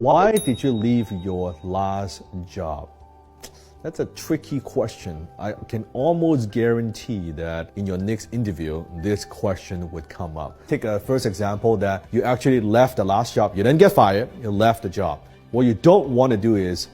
Why did you leave your last job? That's a tricky question. I can almost guarantee that in your next interview, this question would come up. Take a first example that you actually left the last job. You didn't get fired, you left the job. What you don't want to do is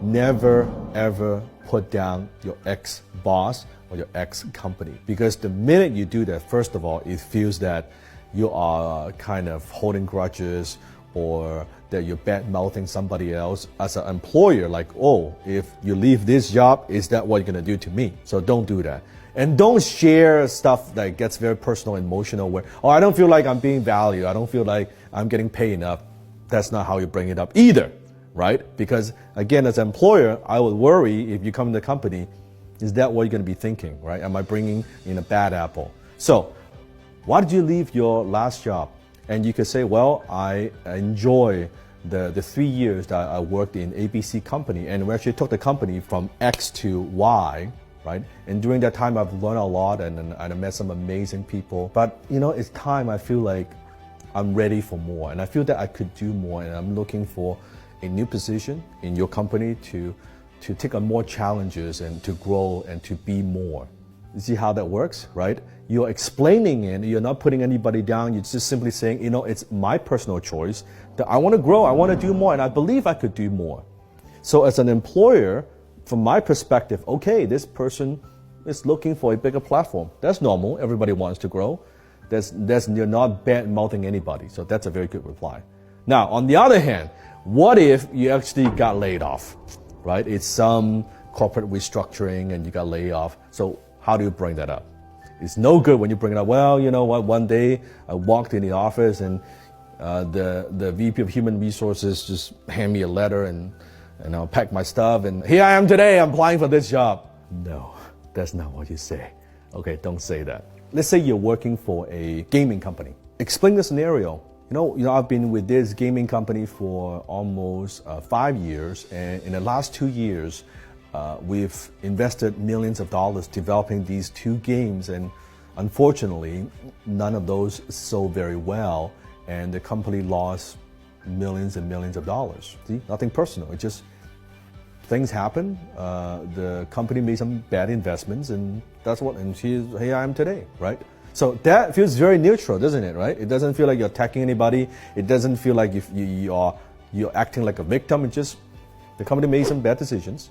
never ever put down your ex-boss or your ex-company. Because the minute you do that, first of all, it feels that you are kind of holding grudges or that you're bad-mouthing somebody else as an employer, like, oh, if you leave this job, is that what you're gonna do to me? So don't do that. And don't share stuff that gets very personal, emotional, where, oh, I don't feel like I'm being valued, I don't feel like I'm getting paid enough. That's not how you bring it up either, right? Because again, as an employer, I would worry if you come to the company, is that what you're gonna be thinking, right? Am I bringing in a bad apple? So, why did you leave your last job? And you could say, well, I enjoy the 3 years that I worked in ABC company, and we actually took the company from X to Y, right? And during that time, I've learned a lot and I met some amazing people. But you know, it's time I feel like I'm ready for more, and I feel that I could do more, and I'm looking for a new position in your company to take on more challenges and to grow and to be more. You see how that works, right? You're explaining it, you're not putting anybody down, you're just simply saying, you know, it's my personal choice that I want to grow, I want to do more, and I believe I could do more. So as an employer, from my perspective, okay, this person is looking for a bigger platform. That's normal, everybody wants to grow. You're not bad-mouthing anybody, so that's a very good reply. Now, on the other hand, what if you actually got laid off, right? It's some corporate restructuring and you got laid off. So how do you bring that up? It's no good when you bring it up. Well, you know what, one day I walked in the office and the VP of Human Resources just handed me a letter and I'll pack my stuff and here I am today, I'm applying for this job. No, that's not what you say. Okay, don't say that. Let's say you're working for a gaming company. Explain the scenario. You know, I've been with this gaming company for almost 5 years, and in the last 2 years, we've invested millions of dollars developing these 2 games, and unfortunately, none of those sold very well, and the company lost millions and millions of dollars. See, nothing personal. It just things happen. The company made some bad investments, and that's what. And here I am today, right? So that feels very neutral, doesn't it? Right? It doesn't feel like you're attacking anybody. It doesn't feel like you're acting like a victim. It just the company made some bad decisions.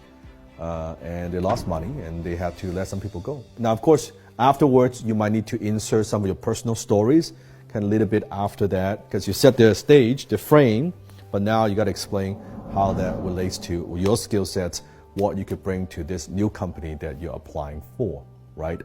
And they lost money and they had to let some people go. Now, of course, afterwards, you might need to insert some of your personal stories, kind of a little bit after that, because you set the stage, the frame, but now you got to explain how that relates to your skill sets, what you could bring to this new company that you're applying for, right?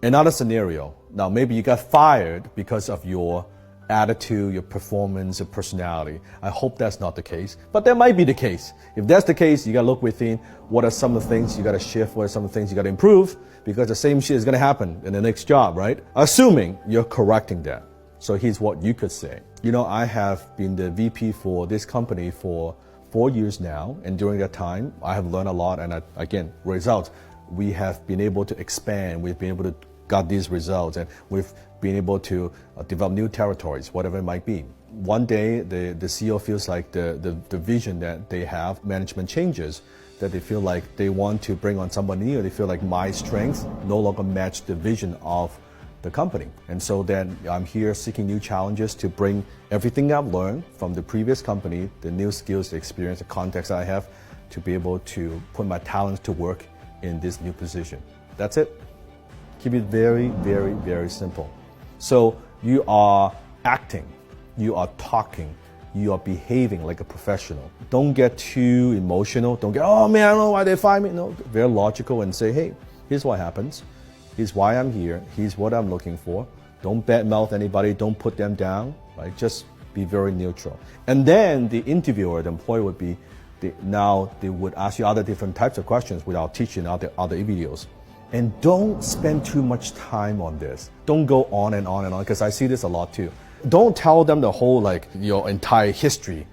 Another scenario, now maybe you got fired because of your attitude, your performance, your personality. I hope that's not the case, but that might be the case. If that's the case, you gotta look within. What are some of the things you gotta shift? What are some of the things you gotta improve? Because the same shit is gonna happen in the next job, right? Assuming you're correcting that. So here's what you could say. You know, I have been the VP for this company for 4 years now, and during that time, I have learned a lot, and again, results. We have been able to expand, we've been able to got these results, and we've been able to develop new territories, whatever it might be. One day, the CEO feels like the vision that they have, management changes, that they feel like they want to bring on someone new, or they feel like my strengths no longer match the vision of the company. And so then I'm here seeking new challenges to bring everything I've learned from the previous company, the new skills, the experience, the context I have, to be able to put my talents to work in this new position. That's it. Keep it very, very, very simple. So you are acting, you are talking, you are behaving like a professional. Don't get too emotional. Don't get, oh man, I don't know why they fired me. No, very logical and say, hey, here's what happens. Here's why I'm here. Here's what I'm looking for. Don't badmouth anybody. Don't put them down. Right? Just be very neutral. And then the interviewer, the employer would be, now they would ask you other different types of questions without teaching other videos. And don't spend too much time on this. Don't go on and on and on, because I see this a lot too. Don't tell them the whole, like, your entire history.